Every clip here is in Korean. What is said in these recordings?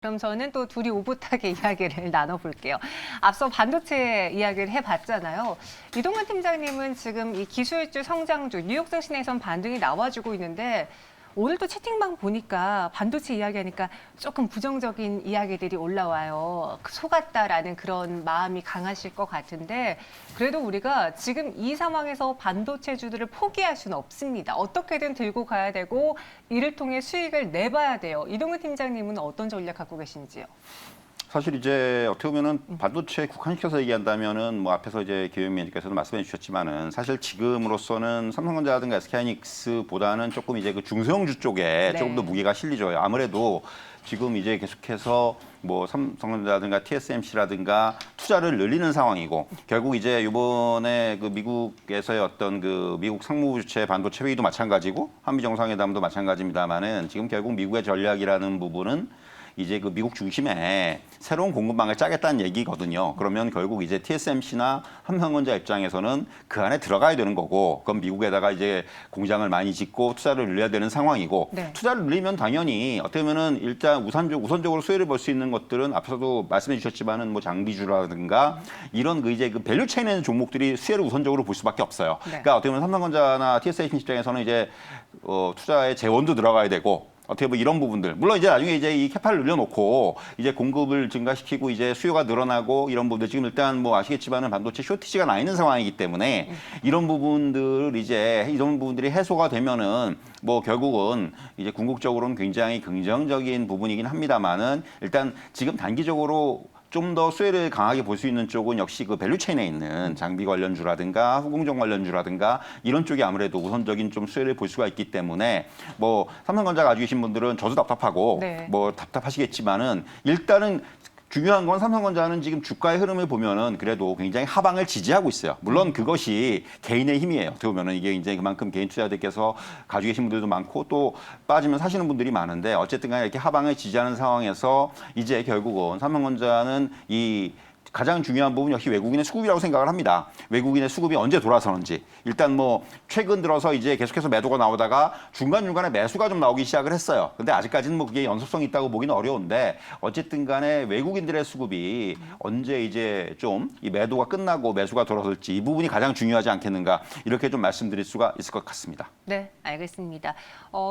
그럼 저는 또 둘이 오붓하게 이야기를 나눠볼게요. 앞서 반도체 이야기를 해봤잖아요. 이동근 팀장님은 지금 이 기술주 성장주 뉴욕 증시에선 반등이 나와주고 있는데 오늘 또 채팅방 보니까 반도체 이야기하니까 조금 부정적인 이야기들이 올라와요. 속았다라는 그런 마음이 강하실 것 같은데 그래도 우리가 지금 이 상황에서 반도체주들을 포기할 수는 없습니다. 어떻게든 들고 가야 되고 이를 통해 수익을 내봐야 돼요. 이동근 팀장님은 어떤 전략 갖고 계신지요? 사실 이제 어떻게 보면은 반도체 국한시켜서 얘기한다면은 뭐 앞에서 이제 기획위원님께서도 말씀해 주셨지만은 사실 지금으로서는 삼성전자라든가 SK하이닉스보다는 조금 이제 그 중소형주 쪽에 조금 더 무게가 실리죠. 아무래도 지금 이제 계속해서 뭐 삼성전자라든가 TSMC라든가 투자를 늘리는 상황이고 결국 이제 이번에 그 미국에서의 어떤 그 미국 상무부 주최 반도체 회의도 마찬가지고 한미 정상회담도 마찬가지입니다만은 지금 결국 미국의 전략이라는 부분은 이제 그 미국 중심에 새로운 공급망을 짜겠다는 얘기거든요. 그러면 결국 이제 TSMC나 삼성전자 입장에서는 그 안에 들어가야 되는 거고, 그럼 미국에다가 이제 공장을 많이 짓고 투자를 늘려야 되는 상황이고, 투자를 늘리면 당연히 어떻게 보면은 일단 우선적으로 수혜를 볼 수 있는 것들은 앞서도 말씀해 주셨지만은 뭐 장비주라든가 이런 그 이제 그 밸류 체인에 있는 종목들이 수혜를 우선적으로 볼 수밖에 없어요. 그러니까 어떻게 보면 삼성전자나 TSMC 입장에서는 이제 투자에 재원도 들어가야 되고. 어떻게 보면 이런 부분들 물론 이제 나중에 이제 이 캐파를 늘려놓고 이제 공급을 증가시키고 이제 수요가 늘어나고 이런 부분들 지금 일단 뭐 아시겠지만은 반도체 쇼티지가 나 있는 상황이기 때문에 이런 부분들 이제 이런 부분들이 해소가 되면은 뭐 결국은 이제 궁극적으로는 굉장히 긍정적인 부분이긴 합니다만은 일단 지금 단기적으로 좀 더 수혜를 강하게 볼 수 있는 쪽은 역시 그 밸류체인에 있는 장비 관련주라든가 후공정 관련주라든가 이런 쪽이 아무래도 우선적인 좀 수혜를 볼 수가 있기 때문에 뭐 삼성전자 가지고 계신 분들은 저도 답답하고 뭐 답답하시겠지만은 일단은 중요한 건 삼성전자는 지금 주가의 흐름을 보면은 그래도 굉장히 하방을 지지하고 있어요. 물론 그것이 개인의 힘이에요. 어떻게 보면은 이게 이제 그만큼 개인 투자자들께서 가지고 계신 분들도 많고 또 빠지면 사시는 분들이 많은데 어쨌든 간에 이렇게 하방을 지지하는 상황에서 이제 결국은 삼성전자는 이 가장 중요한 부분 역시 외국인의 수급이라고 생각을 합니다. 외국인의 수급이 언제 돌아서는지. 일단 뭐 최근 들어서 이제 계속해서 매도가 나오다가 중간중간에 매수가 좀 나오기 시작을 했어요. 근데 아직까지는 뭐 그게 연속성이 있다고 보기는 어려운데 어쨌든 간에 외국인들의 수급이 언제 이제 좀 이 매도가 끝나고 매수가 돌아설지 이 부분이 가장 중요하지 않겠는가 이렇게 좀 말씀드릴 수가 있을 것 같습니다. 네, 알겠습니다.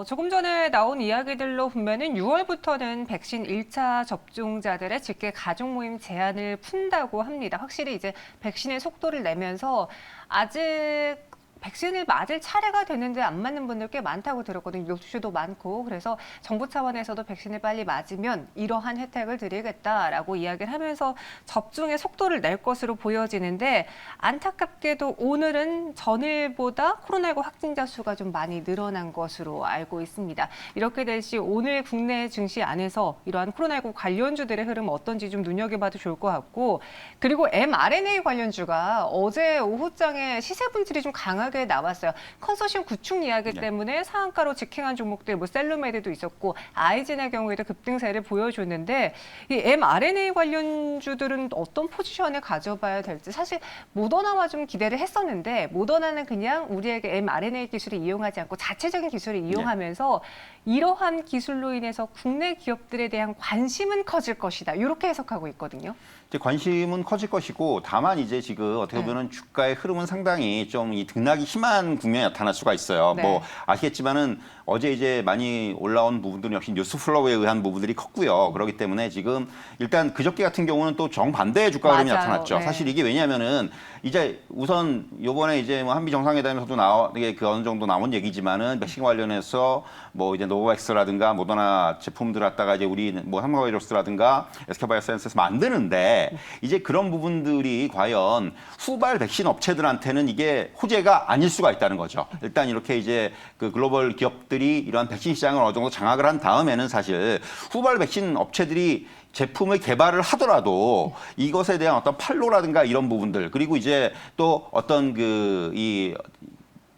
조금 전에 나온 이야기들로 보면은 6월부터는 백신 1차 접종자들의 직계 가족 모임 제한을 푼다고 합니다. 확실히 이제 백신의 속도를 내면서 아직 백신을 맞을 차례가 되는데 안 맞는 분들 꽤 많다고 들었거든요. 노출도 많고. 그래서 정부 차원에서도 백신을 빨리 맞으면 이러한 혜택을 드리겠다라고 이야기를 하면서 접종의 속도를 낼 것으로 보여지는데 안타깝게도 오늘은 전일보다 코로나19 확진자 수가 좀 많이 늘어난 것으로 알고 있습니다. 이렇게 될 시 오늘 국내 증시 안에서 이러한 코로나19 관련주들의 흐름 어떤지 좀 눈여겨봐도 좋을 것 같고 그리고 mRNA 관련주가 어제 오후장에 시세 분출이 좀 강하게 나왔어요. 컨소시엄 구축 이야기 때문에 상한가로 직행한 종목들, 뭐 셀루메드도 있었고 아이진의 경우에도 급등세를 보여줬는데 이 mRNA 관련주들은 어떤 포지션을 가져봐야 될지 사실 모더나와 좀 기대를 했었는데 모더나는 그냥 우리에게 mRNA 기술을 이용하지 않고 자체적인 기술을 이용하면서 이러한 기술로 인해서 국내 기업들에 대한 관심은 커질 것이다. 이렇게 해석하고 있거든요. 이제 관심은 커질 것이고 다만 이제 지금 어떻게 보면 주가의 흐름은 상당히 좀 이 등락이 심한 국면이 나타날 수가 있어요. 뭐 아시겠지만은 어제 이제 많이 올라온 부분들은 역시 뉴스 플로우에 의한 부분들이 컸고요. 그렇기 때문에 지금 일단 그저께 같은 경우는 또 정반대의 주가 흐름이 나타났죠. 사실 이게 왜냐하면은 이제 우선 요번에 이제 뭐 한미 정상회담에서도 이게 그 어느 정도 나온 얘기지만은 백신 관련해서 뭐 이제 노바백스라든가 모더나 제품들 갖다가 이제 우리 뭐 삼성바이오로스라든가 SK바이오사이언스에서 만드는데 이제 그런 부분들이 과연 후발 백신 업체들한테는 이게 호재가 아닐 수가 있다는 거죠. 일단 이렇게 이제 그 글로벌 기업들이 이러한 백신 시장을 어느 정도 장악을 한 다음에는 사실 후발 백신 업체들이 제품을 개발을 하더라도 이것에 대한 어떤 판로라든가 이런 부분들 그리고 이제 또 어떤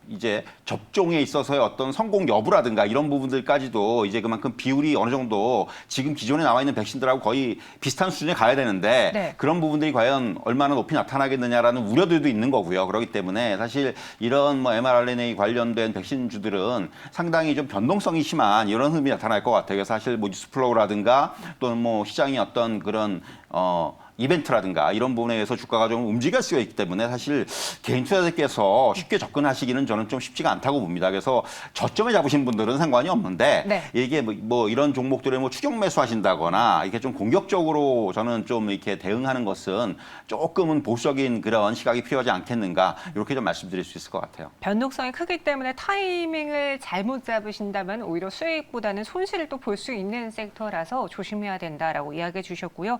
이제 접종에 있어서의 어떤 성공 여부라든가 이런 부분들까지도 이제 그만큼 비율이 어느 정도 지금 기존에 나와 있는 백신들하고 거의 비슷한 수준에 가야 되는데 네. 그런 부분들이 과연 얼마나 높이 나타나겠느냐라는 우려들도 있는 거고요. 그렇기 때문에 사실 이런 뭐 mRNA 관련된 백신주들은 상당히 좀 변동성이 심한 이런 흐름이 나타날 것 같아요. 사실 뭐 뉴스플로우라든가 또는 뭐 시장의 어떤 그런 이벤트라든가 이런 부분에 의해서 주가가 좀 움직일 수가 있기 때문에 사실 개인 투자자께서 쉽게 접근하시기는 저는 좀 쉽지가 않다고 봅니다. 그래서 저점에 잡으신 분들은 상관이 없는데 네. 이게 뭐 이런 종목들에 뭐 추격 매수하신다거나 이렇게 좀 공격적으로 저는 좀 이렇게 대응하는 것은 조금은 보수적인 그런 시각이 필요하지 않겠는가 이렇게 좀 말씀드릴 수 있을 것 같아요. 변동성이 크기 때문에 타이밍을 잘못 잡으신다면 오히려 수익보다는 손실을 또 볼 수 있는 섹터라서 조심해야 된다라고 이야기해 주셨고요.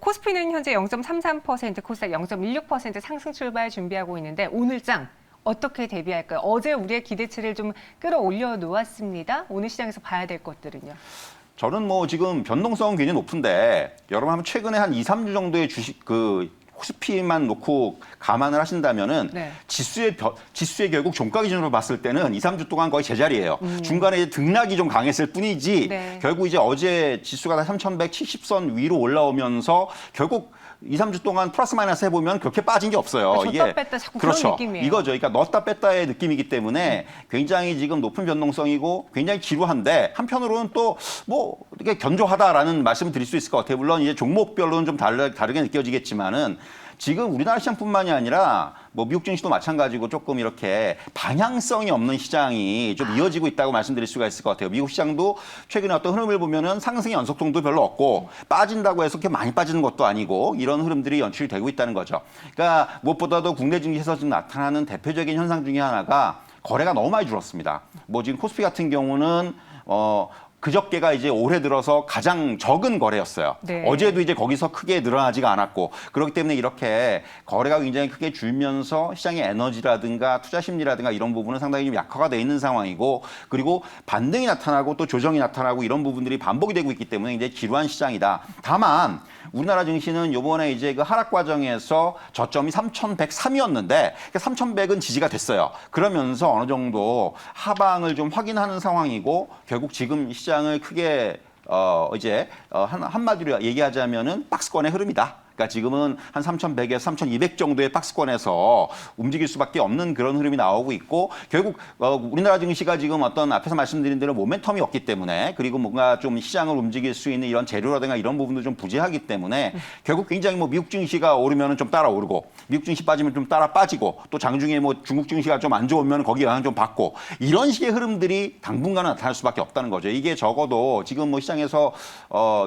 코스피는 현재 0.33%, 코스닥 0.16% 상승 출발 준비하고 있는데 오늘장 어떻게 대비할까요? 어제 우리의 기대치를 좀 끌어올려 놓았습니다. 오늘 시장에서 봐야 될 것들은요. 저는 뭐 지금 변동성은 굉장히 높은데 여러분 한번 최근에 한 2, 3주 정도의 주식 코스피만 놓고 감안을 하신다면은 네. 지수의 결국 종가 기준으로 봤을 때는 2, 3주 동안 거의 제자리예요. 중간에 이제 등락이 좀 강했을 뿐이지 네. 결국 이제 어제 지수가 3,170선 위로 올라오면서 결국 2, 3주 동안 플러스 마이너스 해보면 그렇게 빠진 게 없어요. 줬다 뺐다 자꾸 그런 그렇죠. 느낌이에요. 이거죠. 그러니까 넣었다 뺐다의 느낌이기 때문에 굉장히 지금 높은 변동성이고 굉장히 지루한데 한편으로는 또 뭐 이게 견조하다라는 말씀을 드릴 수 있을 것 같아요. 물론 이제 종목별로는 좀 다르게 느껴지겠지만은 지금 우리나라 시장뿐만이 아니라 뭐 미국 증시도 마찬가지고 조금 이렇게 방향성이 없는 시장이 좀 이어지고 있다고 말씀드릴 수가 있을 것 같아요. 미국 시장도 최근에 어떤 흐름을 보면은 상승의 연속성도 별로 없고 빠진다고 해서 그렇게 많이 빠지는 것도 아니고 이런 흐름들이 연출이 되고 있다는 거죠. 그러니까 무엇보다도 국내 증시에서 지금 나타나는 대표적인 현상 중에 하나가 거래가 너무 많이 줄었습니다. 뭐 지금 코스피 같은 경우는 그저께가 이제 올해 들어서 가장 적은 거래였어요. 네. 어제도 이제 거기서 크게 늘어나지가 않았고 그렇기 때문에 이렇게 거래가 굉장히 크게 줄면서 시장의 에너지라든가 투자 심리라든가 이런 부분은 상당히 좀 약화가 돼 있는 상황이고 그리고 반등이 나타나고 또 조정이 나타나고 이런 부분들이 반복이 되고 있기 때문에 이제 지루한 시장이다. 다만 우리나라 증시는 이번에 이제 그 하락 과정에서 저점이 3,103이었는데 3,100은 지지가 됐어요. 그러면서 어느 정도 하방을 좀 확인하는 상황이고 결국 지금 시장을 크게 한마디로 얘기하자면은 박스권의 흐름이다. 그러니까 지금은 한 3,100에서 3,200 정도의 박스권에서 움직일 수밖에 없는 그런 흐름이 나오고 있고 결국 우리나라 증시가 지금 어떤 앞에서 말씀드린 대로 모멘텀이 없기 때문에 그리고 뭔가 좀 시장을 움직일 수 있는 이런 재료라든가 이런 부분도 좀 부재하기 때문에 결국 굉장히 뭐 미국 증시가 오르면은 좀 따라 오르고 미국 증시 빠지면 좀 따라 빠지고 또 장중에 뭐 중국 증시가 좀 안 좋으면 거기에 영향 좀 받고 이런 식의 흐름들이 당분간은 나타날 수밖에 없다는 거죠. 이게 적어도 지금 뭐 시장에서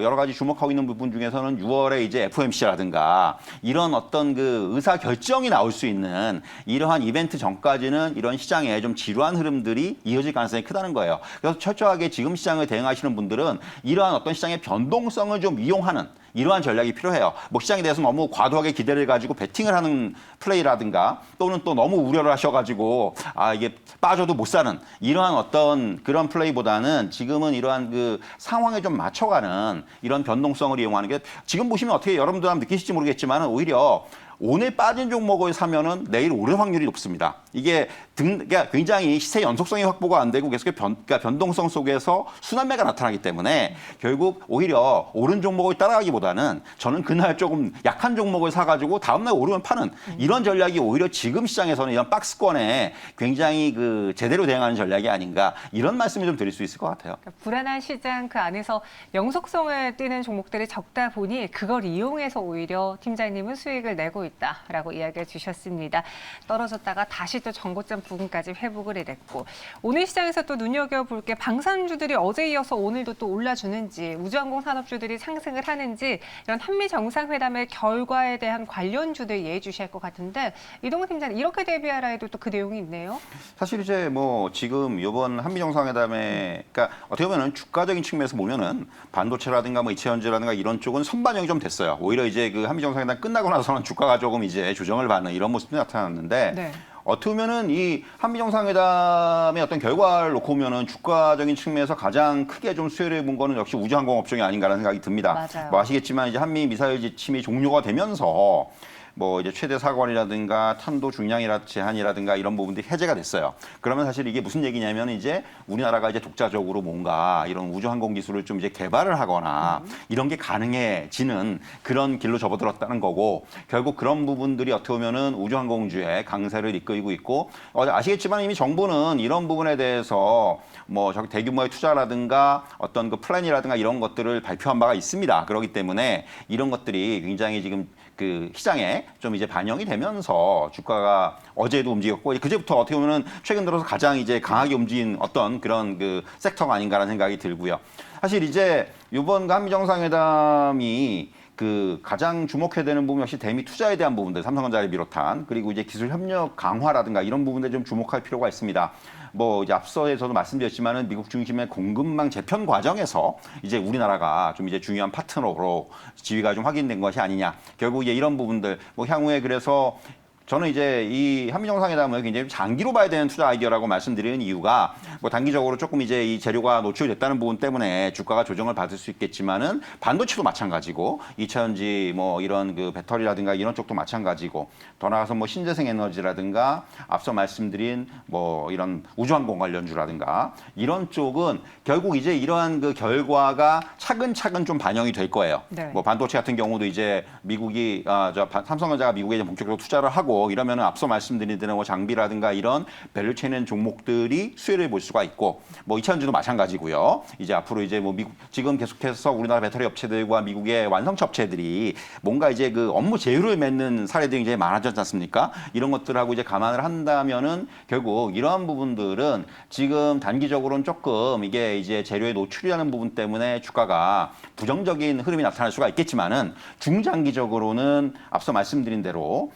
여러 가지 주목하고 있는 부분 중에서는 6월에 이제 FOMC라 든가 이런 어떤 그 의사 결정이 나올 수 있는 이러한 이벤트 전까지는 이런 시장에 좀 지루한 흐름들이 이어질 가능성이 크다는 거예요. 그래서 철저하게 지금 시장을 대응하시는 분들은 이러한 어떤 시장의 변동성을 좀 이용하는 이러한 전략이 필요해요. 뭐 시장에 대해서 너무 과도하게 기대를 가지고 베팅을 하는 플레이라든가 또는 또 너무 우려를 하셔가지고 이게 빠져도 못 사는 이러한 어떤 그런 플레이보다는 지금은 이러한 그 상황에 좀 맞춰가는 이런 변동성을 이용하는 게 지금 보시면 어떻게 여러분들 한번 느끼실지 모르겠지만 오히려 오늘 빠진 종목을 사면은 내일 오를 확률이 높습니다. 이게 그러니까 굉장히 시세 연속성이 확보가 안 되고 계속 그러니까 변동성 속에서 순환매가 나타나기 때문에 결국 오히려 오른 종목을 따라가기보다는 저는 그날 조금 약한 종목을 사가지고 다음날 오르면 파는 이런 전략이 오히려 지금 시장에서는 이런 박스권에 굉장히 그 제대로 대응하는 전략이 아닌가 이런 말씀을 좀 드릴 수 있을 것 같아요. 그러니까 불안한 시장 그 안에서 영속성을 띠는 종목들이 적다 보니 그걸 이용해서 오히려 팀장님은 수익을 내고 있다라고 이야기해 주셨습니다. 떨어졌다가 다시 또 전고점 부근까지 회복을 해냈고 오늘 시장에서 또 눈여겨볼 게 방산주들이 어제 이어서 오늘도 또 올라주는지 우주항공 산업주들이 상승을 하는지 이런 한미 정상회담의 결과에 대한 관련주들 예의 주시할 것 같은데 이동훈 팀장님 이렇게 대비하라 해도 또 그 내용이 있네요. 사실 이제 뭐 지금 이번 한미 정상회담에 그러니까 어떻게 보면은 주가적인 측면에서 보면은 반도체라든가 뭐 이체전지라든가 이런 쪽은 선반영이 좀 됐어요. 오히려 이제 그 한미 정상회담 끝나고 나서는 주가가 조금 이제 조정을 받는 이런 모습이 나타났는데 네. 어떻게 보면은 이 한미 정상회담의 어떤 결과를 놓고 보면은 주가적인 측면에서 가장 크게 좀 수혜를 본 거는 역시 우주항공 업종이 아닌가라는 생각이 듭니다. 맞아요. 뭐 아시겠지만 이제 한미 미사일 지침이 종료가 되면서 뭐 이제 최대 사거리라든가 탄도 중량이라 제한이라든가 이런 부분들이 해제가 됐어요. 그러면 사실 이게 무슨 얘기냐면 이제 우리나라가 이제 독자적으로 뭔가 이런 우주 항공 기술을 좀 이제 개발을 하거나 이런 게 가능해지는 그런 길로 접어들었다는 거고, 결국 그런 부분들이 어떻게 보면은 우주 항공주의 강세를 이끌고 있고, 아시겠지만 이미 정부는 이런 부분에 대해서 뭐 저기 대규모의 투자라든가 어떤 그 플랜이라든가 이런 것들을 발표한 바가 있습니다. 그렇기 때문에 이런 것들이 굉장히 지금 그 시장에 좀 이제 반영이 되면서 주가가 어제도 움직였고, 그제부터 어떻게 보면은 최근 들어서 가장 이제 강하게 움직인 어떤 그런 그 섹터가 아닌가라는 생각이 들고요. 사실 이제 이번 한미 정상회담이 그 가장 주목해야 되는 부분 역시 대미 투자에 대한 부분들, 삼성전자를 비롯한, 그리고 이제 기술 협력 강화라든가 이런 부분에 좀 주목할 필요가 있습니다. 뭐 이제 앞서에서도 말씀드렸지만은 미국 중심의 공급망 재편 과정에서 이제 우리나라가 좀 이제 중요한 파트너로 지위가 좀 확인된 것이 아니냐. 결국 이제 이런 부분들 뭐 향후에 그래서 저는 이제 이 한미 정상회담을 굉장히 장기로 봐야 되는 투자 아이디어라고 말씀드리는 이유가 뭐 단기적으로 조금 이제 이 재료가 노출됐다는 부분 때문에 주가가 조정을 받을 수 있겠지만은 반도체도 마찬가지고 2차전지 뭐 이런 그 배터리라든가 이런 쪽도 마찬가지고, 더 나아가서 뭐 신재생 에너지라든가 앞서 말씀드린 뭐 이런 우주항공 관련주라든가 이런 쪽은 결국 이제 이러한 그 결과가 차근차근 좀 반영이 될 거예요. 네. 뭐 반도체 같은 경우도 이제 미국이 삼성전자가 미국에 이제 본격적으로 투자를 하고 이러면은 앞서 말씀드린 대로 뭐 장비라든가 이런 밸류체인 종목들이 수혜를 볼 수가 있고, 뭐 2차전지도 마찬가지고요. 이제 앞으로 이제 뭐 미국 지금 계속해서 우리나라 배터리 업체들과 미국의 완성차 업체들이 뭔가 이제 그 업무 제휴를 맺는 사례들이 이제 많아졌지 않습니까? 이런 것들하고 이제 감안을 한다면은 결국 이러한 부분들은 지금 단기적으로는 조금 이게 이제 재료의 노출이라는 부분 때문에 주가가 부정적인 흐름이 나타날 수가 있겠지만은 중장기적으로는 앞서 말씀드린 대로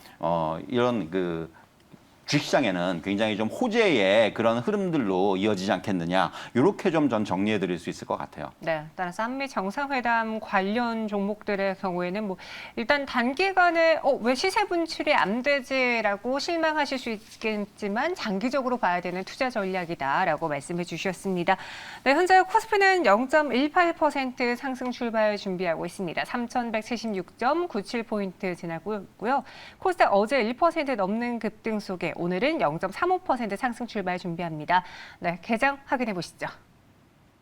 이런 그 주식시장에는 굉장히 좀 호재의 그런 흐름들로 이어지지 않겠느냐, 이렇게 좀 전 정리해 드릴 수 있을 것 같아요. 네, 따라서 한미 정상회담 관련 종목들의 경우에는 뭐 일단 단기간에 왜 시세 분출이 안 되지라고 실망하실 수 있겠지만 장기적으로 봐야 되는 투자 전략이다라고 말씀해 주셨습니다. 네, 현재 코스피는 0.18% 상승 출발 준비하고 있습니다. 3,176.97포인트 지나고 있고요. 코스닥 어제 1% 넘는 급등 속에 오늘은 0.35% 상승 출발 준비합니다. 네, 개장 확인해 보시죠.